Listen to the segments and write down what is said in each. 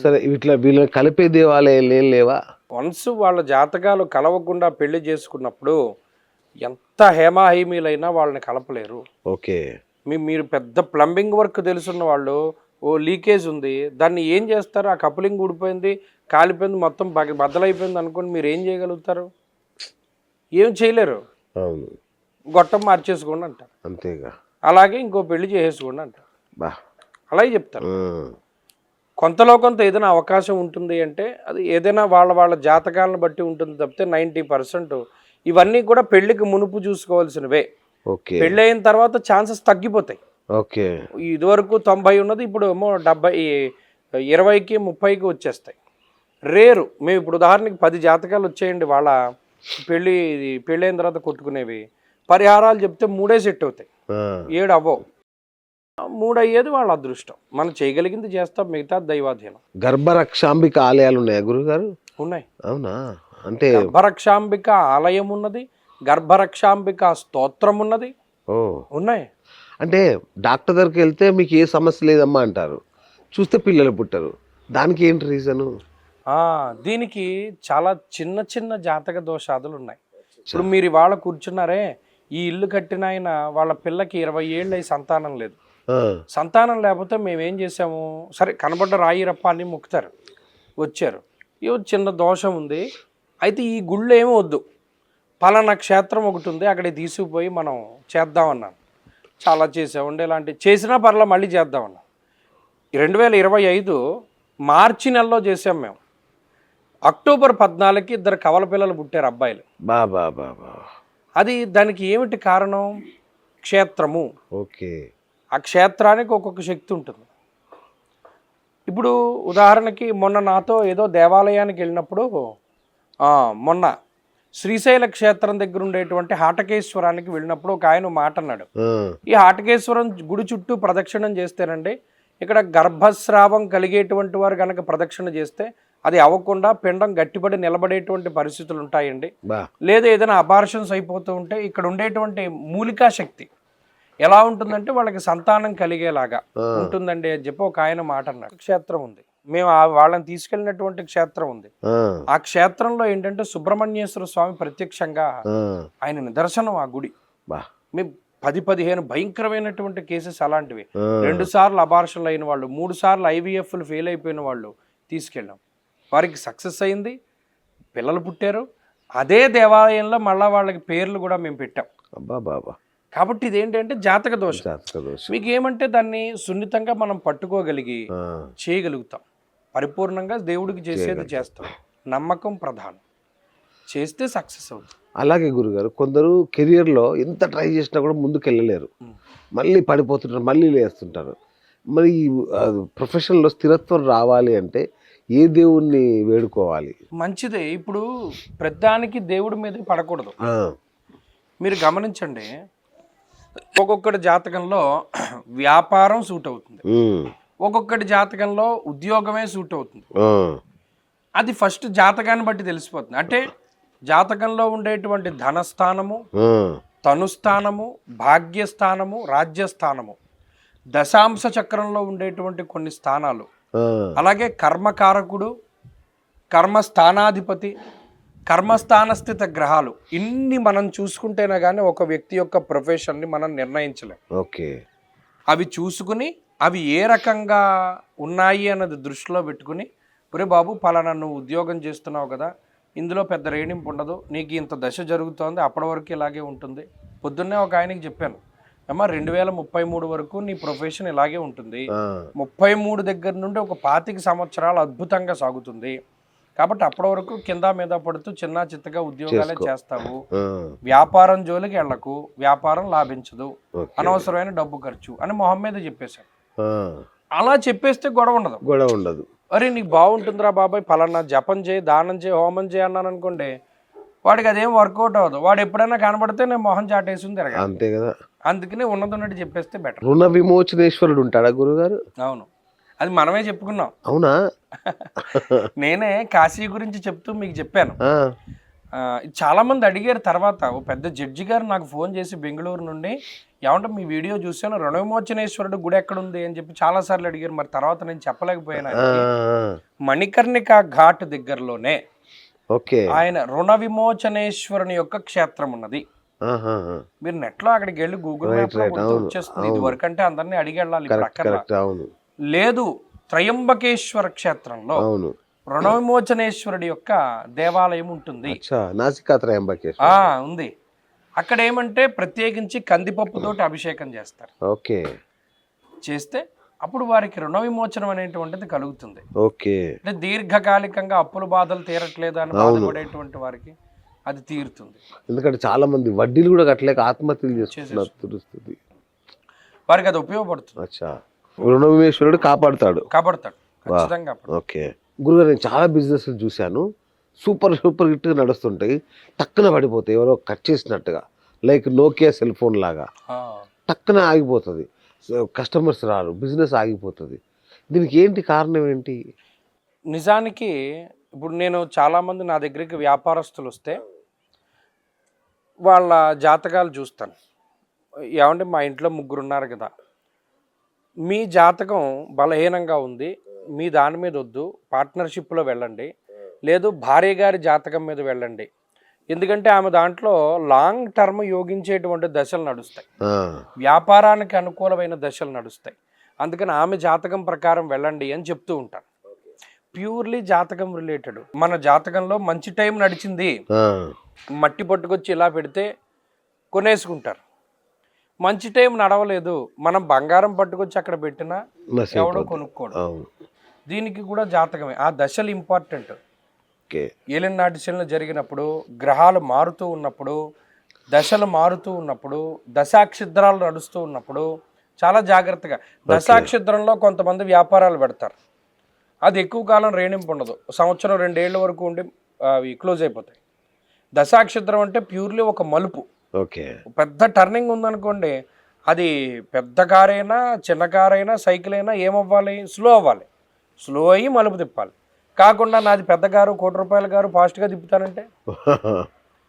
సరే ఇట్లా వీళ్ళని కలిపే దేవాలయాలు ఏం లేవా? వన్స్ వాళ్ళ జాతకాలు కలవకుండా పెళ్లి చేసుకున్నప్పుడు ఎంత హేమాహేమీలైనా వాళ్ళని కలపలేరు. ఓకే. మీరు పెద్ద ప్లంబింగ్ వర్క్ తెలుసున్న వాళ్ళు ఓ లీకేజ్ ఉంది, దాన్ని ఏం చేస్తారు? ఆ కపులింగ్ ఊడిపోయింది, కాలిపోయింది, మొత్తం బద్దలైపోయింది అనుకోండి, మీరు ఏం చేయగలుగుతారు? ఏం చేయలేరు. అవును, గొట్టం మార్చేసుకోండి అంటారు. అంతేగా. అలాగే ఇంకో పెళ్లి చేసేసుకోండి అంటారు. బా అలాగే చెప్తారు. కొంతలో కొంత ఏదైనా అవకాశం ఉంటుంది అంటే అది ఏదైనా వాళ్ళ వాళ్ళ జాతకాలను బట్టి ఉంటుంది తప్పితే 90% ఇవన్నీ కూడా పెళ్లికి మునుపు చూసుకోవాల్సినవే. ఓకే. పెళ్ళి అయిన తర్వాత ఛాన్సెస్ తగ్గిపోతాయి. ఓకే. ఇదివరకు 90 ఉన్నది ఇప్పుడు ఏమో 70, 20కి 30కి వచ్చేస్తాయి. రేరు. మేము ఇప్పుడు ఉదాహరణకి 10 జాతకాలు వచ్చేయండి వాళ్ళ పెళ్ళైన తర్వాత కొట్టుకునేవి, పరిహారాలు చెప్తే 3 సెట్ అవుతాయి, 7 అవ్వవు. 3 అయ్యేది వాళ్ళ అదృష్టం. మనం చేయగలిగింది చేస్తాం, మిగతా దైవాధీనం. గర్భరక్షాంబిక ఆలయాలు ఉన్నాయా గురుగారు? ఉన్నాయి. అవునా? అంటే గర్భరక్షాంబిక ఆలయం ఉన్నది, గర్భరక్షాంబిక స్తోత్రం ఉన్నది. ఉన్నాయి. అంటే డాక్టర్ దగ్గరికి వెళ్తే మీకు ఏ సమస్య లేదమ్మా అంటారు, చూస్తే పిల్లలు పుట్టరు. దానికి ఏంటి రీజను? దీనికి చాలా చిన్న చిన్న జాతక దోషాదులు ఉన్నాయి. ఇప్పుడు మీరు ఇవాళ కూర్చున్నారే, ఈ ఇల్లు కట్టిన ఆయన వాళ్ళ పిల్లకి 20 ఏళ్ళు అయి సంతానం లేదు. సంతానం లేకపోతే మేమేం చేసాము, సరే కనబడ్డ రాయి రప్ప అని మొక్కుతారు, వచ్చారు, ఇవి చిన్న దోషం ఉంది, అయితే ఈ గుళ్ళు ఏమీ వద్దు, పలానా క్షేత్రం ఒకటి ఉంది అక్కడికి తీసుకుపోయి మనం చేద్దామన్నాను. చాలా చేసామండి, ఇలాంటి చేసినా పర్లా మళ్ళీ చేద్దామన్నాం. 2025 మార్చి నెలలో చేసాం మేము. అక్టోబర్ 14కి 2 కవల పిల్లలు పుట్టారు, అబ్బాయిలు. బాబా. అది దానికి ఏమిటి కారణం? క్షేత్రము. ఓకే. ఆ క్షేత్రానికి ఒక్కొక్క శక్తి ఉంటుంది. ఇప్పుడు ఉదాహరణకి మొన్న నాతో ఏదో దేవాలయానికి వెళ్ళినప్పుడు మొన్న శ్రీశైల క్షేత్రం దగ్గర ఉండేటువంటి హాటకేశ్వరానికి వెళ్ళినప్పుడు ఒక ఆయన మాట అన్నాడు, ఈ హాటకేశ్వరం గుడి చుట్టూ ప్రదక్షిణం చేస్తేనండి, ఇక్కడ గర్భస్రావం కలిగేటువంటి వారు కనుక ప్రదక్షిణ చేస్తే అది అవ్వకుండా పిండం గట్టిపడి నిలబడేటువంటి పరిస్థితులు ఉంటాయండి. లేదా ఏదైనా అబార్షన్స్ అయిపోతూ ఉంటే ఇక్కడ ఉండేటువంటి మూలికా శక్తి ఎలా ఉంటుందంటే వాళ్ళకి సంతానం కలిగేలాగా ఉంటుందండి అని చెప్పి ఒక ఆయన మాట అన్నాడు. క్షేత్రం ఉంది, మేము వాళ్ళని తీసుకెళ్ళినటువంటి క్షేత్రం ఉంది. ఆ క్షేత్రంలో ఏంటంటే సుబ్రహ్మణ్యేశ్వర స్వామి ప్రత్యక్షంగా ఆయన నిదర్శనం. ఆ గుడి మేము 10-15 భయంకరమైనటువంటి కేసెస్ అలాంటివి, 2 సార్లు అబార్షన్లు అయిన వాళ్ళు, 3 సార్లు ఐవీఎఫ్లు ఫెయిల్ అయిపోయిన వాళ్ళు తీసుకెళ్ళాం. వారికి సక్సెస్ అయింది, పిల్లలు పుట్టారు. అదే దేవాలయంలో మళ్ళా వాళ్ళకి పేర్లు కూడా మేము పెట్టాం. కాబట్టి ఇదేంటంటే జాతక దోషం. మీకు ఏమంటే దాన్ని సున్నితంగా మనం పట్టుకోగలిగి చేయగలుగుతాం. పరిపూర్ణంగా దేవుడికి చేసేది చేస్తాం. నమ్మకం ప్రధానం, చేస్తే సక్సెస్ అవుతుంది. అలాగే గురుగారు, కొందరు కెరియర్లో ఎంత ట్రై చేసినా కూడా ముందుకు వెళ్ళలేరు, మళ్ళీ పడిపోతుంటారు, మళ్ళీ లేస్తుంటారు. మరి ప్రొఫెషన్లో స్థిరత్వం రావాలి అంటే ఏ దేవుణ్ణి వేడుకోవాలి? మంచిదే. ఇప్పుడు ప్రతిదానికి దేవుడి మీద పడకూడదు. మీరు గమనించండి, ఒక్కొక్కటి జాతకంలో వ్యాపారం సూట్ అవుతుంది, ఒక్కొక్కటి జాతకంలో ఉద్యోగమే సూట్ అవుతుంది. అది ఫస్ట్ జాతకాన్ని బట్టి తెలిసిపోతుంది. అంటే జాతకంలో ఉండేటువంటి ధనస్థానము, తనుస్థానము, భాగ్యస్థానము, రాజ్యస్థానము, దశాంశ చక్రంలో ఉండేటువంటి కొన్ని స్థానాలు, అలాగే కర్మకారకుడు, కర్మస్థానాధిపతి, కర్మస్థానస్థిత గ్రహాలు, ఇన్ని మనం చూసుకుంటేనే కానీ ఒక వ్యక్తి యొక్క ప్రొఫెషన్ని మనం నిర్ణయించలేం. ఓకే. అవి చూసుకుని అవి ఏ రకంగా ఉన్నాయి అన్నది దృష్టిలో పెట్టుకుని, ఒరే బాబు పలానా నువ్వు ఉద్యోగం చేస్తున్నావు కదా, ఇందులో పెద్ద రేణింపు ఉండదు, నీకు ఇంత దశ జరుగుతోంది, అప్పటి వరకు ఇలాగే ఉంటుంది. పొద్దున్నే ఒక ఆయనకి చెప్పాను, అమ్మ 2033 వరకు నీ ప్రొఫెషన్ ఇలాగే ఉంటుంది, 33 దగ్గర నుండి ఒక 25 సంవత్సరాలు అద్భుతంగా సాగుతుంది. కాబట్టి అప్పటి వరకు కింద మీద పడుతూ చిన్న చిత్తగా ఉద్యోగాలే చేస్తావు, వ్యాపారం జోలికి వెళ్ళకు, వ్యాపారం లాభించదు, అనవసరమైన డబ్బు ఖర్చు అని మొహం మీద చెప్పేశాడు. అలా చెప్పేస్తే గొడవ ఉండదు. అరే నీకు బాగుంటుందిరా బాబాయ్, పలానా జపం చేయి, దానం చేయి, హోమం చేయి అన్నాను అనుకోండి, వాడికి అదేం వర్కౌట్ అవ్వదు. వాడు ఎప్పుడైనా కనబడితే నేను మొహం చాటేసి తిరగాలి, అంతే కదా. అందుకనే ఉన్నట్టు చెప్పేస్తే బెటర్. రుణ విమోచనేశ్వరుడు ఉంటాడా గురుగారు? అవును, అది మనమే చెప్పుకున్నాం. అవునా? నేనే కాశీ గురించి చెప్తూ మీకు చెప్పాను. చాలా మంది అడిగారు తర్వాత. ఓ పెద్ద జడ్జి గారు నాకు ఫోన్ చేసి బెంగళూరు నుండి, ఏమంటే మీ వీడియో చూసాను, రుణవిమోచనేశ్వరుడు గుడి ఎక్కడుంది అని చెప్పి చాలా సార్లు అడిగారు. మరి తర్వాత నేను చెప్పలేకపోయాను. ఆ, ఆయనకి మణికర్ణిక ఘాట్ దగ్గరలోనే ఓకే. ఆయన రుణ విమోచనేశ్వరుని యొక్క క్షేత్రం ఉన్నది. ఆహాహా. మీరు నెట్లో అక్కడికి వెళ్ళి గూగుల్ రైట్, మ్యాప్ లో రైట్, కొడితే అవును, వచ్చేస్తుంది. ఇది అవును. వరకు అంటే అందరినీ అడిగి వెళ్ళాలి, ఇప్పుడు కరెక్ట్, అక్కర్లా. కరెక్ట్, అవును, లేదు, త్రయంబకేశ్వర క్షేత్రంలో అవును. రుణ విమోచనేశ్వరుడి యొక్క దేవాలయం ఉంటుంది. అచ్చా, నాసికా త్రయంబకేశ్వర. ఉంది. అక్కడ ఏమంటే ప్రత్యేకించి కందిపప్పుతోటి అభిషేకం చేస్తారు. ఓకే, చేస్తే అప్పుడు వారికి రుణ విమోచనం అనేటువంటిది కలుగుతుంది. ఓకే. అంటే దీర్ఘకాలికంగా అప్పుల బాధలు తీరట్లేదు అని బాధపడేటువంటి వారికి అది తీరుతుంది. ఎందుకంటే చాలా మంది వడ్డీలు కూడా కట్టలేక ఆత్మహత్యలు చేసుకుంటున్నారు, తెలుస్తుంది. వారికి అది ఉపయోగపడుతుంది. అచ్చా, రుణవిమేశ్వరుడు కాపాడుతాడు. కాపాడతాడు, ఖచ్చితంగా కాపాడతాడు. ఓకే గురుగారు, నేను చాలా బిజినెస్లు చూశాను, సూపర్ సూపర్ హిట్గా నడుస్తుంటాయి, టక్కున పడిపోతాయి, ఎవరో కట్ చేసినట్టుగా, లైక్ నోకియా సెల్ ఫోన్ లాగా టక్కున ఆగిపోతుంది, కస్టమర్స్ రారు, బిజినెస్ ఆగిపోతుంది. దీనికి ఏంటి కారణం ఏంటి? నిజానికి ఇప్పుడు నేను చాలామంది నా దగ్గరికి వ్యాపారస్తులు వస్తే వాళ్ళ జాతకాలు చూస్తాను. ఏమంటే మా ఇంట్లో ముగ్గురు ఉన్నారు కదా, మీ జాతకం బలహీనంగా ఉంది, మీ దాని మీద వద్దు, పార్ట్నర్షిప్లో వెళ్ళండి, లేదు భార్య గారి జాతకం మీద వెళ్ళండి. ఎందుకంటే ఆమె దాంట్లో లాంగ్ టర్మ్ యోగించేటువంటి దశలు నడుస్తాయి, వ్యాపారానికి అనుకూలమైన దశలు నడుస్తాయి. అందుకని ఆమె జాతకం ప్రకారం వెళ్ళండి అని చెప్తూ ఉంటాను. ప్యూర్లీ జాతకం రిలేటెడ్. మన జాతకంలో మంచి టైం నడిచింది, మట్టి పట్టుకొచ్చి ఇలా పెడితే కొనేసుకుంటారు. మంచి టైం నడవలేదు, మనం బంగారం పట్టుకొచ్చి అక్కడ పెట్టినా ఎవడో కొనుక్కోడు. దీనికి కూడా జాతకమే, ఆ దశలు ఇంపార్టెంట్. ఏలినాటి శనులు జరిగినప్పుడు, గ్రహాలు మారుతూ ఉన్నప్పుడు, దశలు మారుతూ ఉన్నప్పుడు, దశాక్షిద్రాలు నడుస్తూ ఉన్నప్పుడు చాలా జాగ్రత్తగా. దశాక్షిద్రంలో కొంతమంది వ్యాపారాలు పెడతారు, అది ఎక్కువ కాలం రేణింపు ఉండదు, సంవత్సరం 2 ఏళ్ళ వరకు ఉండి అవి క్లోజ్ అయిపోతాయి. దశాక్షిద్రం అంటే ప్యూర్లీ ఒక మలుపు. ఓకే, పెద్ద టర్నింగ్ ఉందనుకోండి, అది పెద్ద కారైనా చిన్న కారైనా సైకిల్ అయినా ఏమవ్వాలి, స్లో అవ్వాలి, స్లో అయ్యి మలుపు తిప్పాలి. కాకుండా నాది పెద్ద కారు, ₹1,00,00,000 కారు, ఫాస్ట్గా తిప్పుతానంటే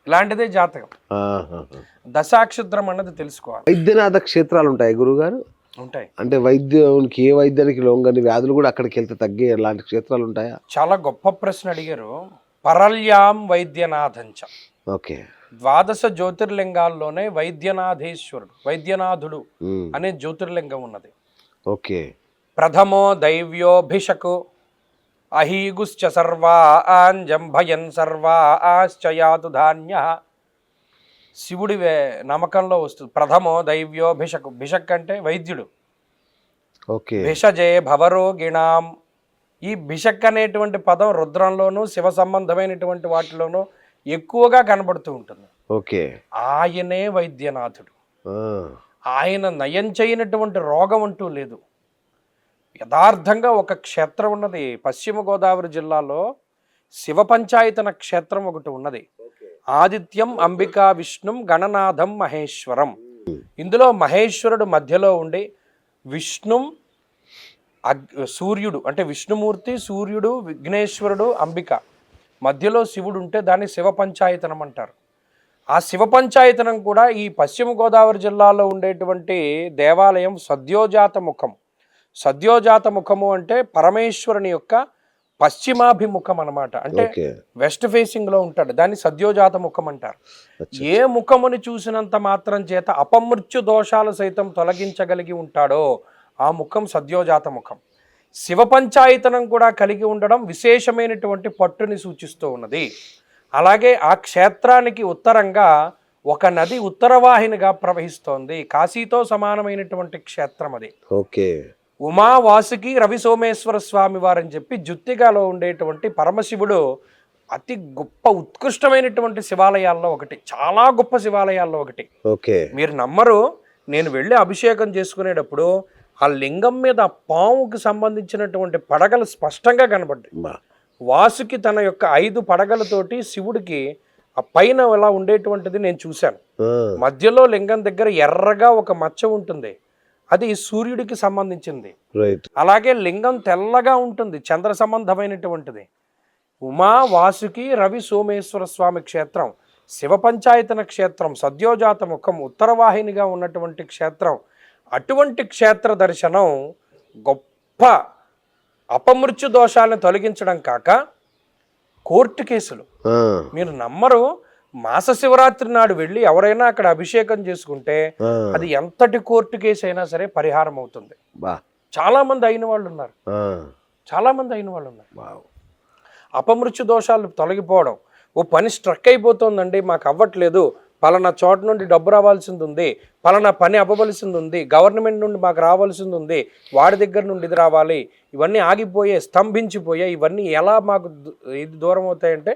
ఇలాంటిదే జాతకం. దశాక్షిద్రం అన్నది తెలుసుకోవాలి. వైద్యనాథ క్షేత్రాలు ఉంటాయి గురుగారు? ఉంటాయి. అంటే వైద్యానికి, ఏ వైద్యానికి లొంగని వ్యాధులు కూడా అక్కడికి వెళ్తే తగ్గే అలాంటి క్షేత్రాలు ఉంటాయా? చాలా గొప్ప ప్రశ్న అడిగారు. పరల్యాం వైద్యనాథంచ. ఓకే, 12 జ్యోతిర్లింగాల్లోనే వైద్యనాథేశ్వరుడు, వైద్యనాథుడు అనే జ్యోతిర్లింగం ఉన్నది. ఓకే. ప్రథమో దైవ్యోభిషకు అహీగుశ్చ సర్వా ఆంజంభయన్ సర్వా ఆశ్చయాతు ధాన్య. శివుడి నమ్మకంలో వస్తుంది. ప్రథమో దైవ్యోభిషకు, భిషక్ అంటే వైద్యుడు. ఓకే. భిషజే భవరోగిణాం. ఈ భిషక్ అనేటువంటి పదం రుద్రంలోనూ శివ సంబంధమైనటువంటి వాటిలోనూ ఎక్కువగా కనబడుతూ ఉంటుంది. ఓకే. ఆయనే వైద్యనాథుడు. ఆయన నయం చేయనటువంటి రోగం అంటూ లేదు. యథార్థంగా ఒక క్షేత్రం ఉన్నది పశ్చిమ గోదావరి జిల్లాలో, శివ పంచాయతన క్షేత్రం ఒకటి ఉన్నది. ఆదిత్యం అంబికా విష్ణుం గణనాథం మహేశ్వరం. ఇందులో మహేశ్వరుడు మధ్యలో ఉండి, విష్ణుం సూర్యుడు అంటే విష్ణుమూర్తి, సూర్యుడు, విఘ్నేశ్వరుడు, అంబిక మధ్యలో శివుడు ఉంటే దాన్ని శివ పంచాయతనం అంటారు. ఆ శివ పంచాయతనం కూడా ఈ పశ్చిమ గోదావరి జిల్లాలో ఉండేటువంటి దేవాలయం సద్యోజాత ముఖం. సద్యోజాత ముఖము అంటే పరమేశ్వరుని యొక్క పశ్చిమాభిముఖం అన్నమాట. అంటే వెస్ట్ ఫేసింగ్ లో ఉంటాడు, దాన్ని సద్యోజాత ముఖం అంటారు. ఏ ముఖముని చూసినంత మాత్రం చేత అపమృత్యు దోషాలు సైతం తొలగించగలిగి ఉంటాడో ఆ ముఖం సద్యోజాత ముఖం. శివ పంచాయతనం కూడా కలిగి ఉండడం విశేషమైనటువంటి పట్టుని సూచిస్తూ ఉన్నది. అలాగే ఆ క్షేత్రానికి ఉత్తరంగా ఒక నది ఉత్తరవాహినిగా ప్రవహిస్తోంది. కాశీతో సమానమైనటువంటి క్షేత్రం అది. ఓకే. ఉమా వాసుకి రవి సోమేశ్వర స్వామి వారని చెప్పి జుత్తిగాలో ఉండేటువంటి పరమశివుడు అతి గొప్ప ఉత్కృష్టమైనటువంటి శివాలయాల్లో ఒకటి, చాలా గొప్ప శివాలయాల్లో ఒకటి. ఓకే. మీరు నమ్మరు, నేను వెళ్ళి అభిషేకం చేసుకునేటప్పుడు ఆ లింగం మీద పాముకి సంబంధించినటువంటి పడగలు స్పష్టంగా కనబడ్డాయి. వాసుకి తన యొక్క 5 పడగలతోటి శివుడికి ఆ పైన ఎలా ఉండేటువంటిది నేను చూశాను. మధ్యలో లింగం దగ్గర ఎర్రగా ఒక మచ్చ ఉంటుంది, అది సూర్యుడికి సంబంధించింది. అలాగే లింగం తెల్లగా ఉంటుంది, చంద్ర సంబంధమైనటువంటిది. ఉమా వాసుకి రవి సోమేశ్వర స్వామి క్షేత్రం, శివ పంచాయతన క్షేత్రం, సద్యోజాత ముఖం, ఉత్తరవాహినిగా ఉన్నటువంటి క్షేత్రం. అటువంటి క్షేత్ర దర్శనం గొప్ప అపమృత్యు దోషాలను తొలగించడం కాక కోర్టు కేసులు. మీరు నమ్మరు, మాస శివరాత్రి నాడు వెళ్ళి ఎవరైనా అక్కడ అభిషేకం చేసుకుంటే అది ఎంతటి కోర్టు కేసు అయినా సరే పరిహారం అవుతుంది. చాలా మంది అయిన వాళ్ళు ఉన్నారు, చాలా మంది అయిన వాళ్ళు ఉన్నారు. అపమృత్యు దోషాలు తొలగిపోవడం. ఓ పని స్ట్రక్ అయిపోతుందండి, మాకు అవ్వట్లేదు, పలానా చోట నుండి డబ్బు రావాల్సింది ఉంది, పలానా పని అవ్వవలసింది ఉంది, గవర్నమెంట్ నుండి మాకు రావాల్సింది ఉంది, వాడి దగ్గర నుండి ఇది రావాలి, ఇవన్నీ ఆగిపోయే, స్తంభించిపోయే, ఇవన్నీ ఎలా మాకు ఇది దూరం అవుతాయంటే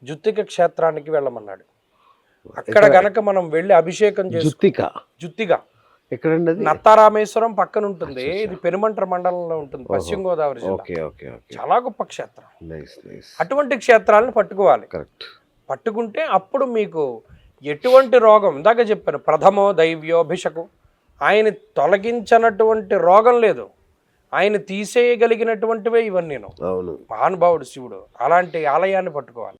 జుత్తిక క్షేత్రానికి వెళ్ళమన్నాడు. అక్కడ గనక మనం వెళ్ళి అభిషేకం చేసి జుత్తిగా ఎక్కడండి? నత్తారామేశ్వరం పక్కన ఉంటుంది, ఇది పెనుమంట్ర మండలంలో ఉంటుంది, పశ్చిమ గోదావరి జిల్లా. చాలా గొప్ప క్షేత్రం. అటువంటి క్షేత్రాలను పట్టుకోవాలి. పట్టుకుంటే అప్పుడు మీకు ఎటువంటి రోగం, ఇందాక చెప్పాను ప్రథమో దైవ్యోభిషకు, ఆయన తొలగించినటువంటి రోగం లేదు, ఆయన తీసేయగలిగినటువంటివే ఇవన్నీ. మహానుభావుడు శివుడు. అలాంటి ఆలయాన్ని పట్టుకోవాలి.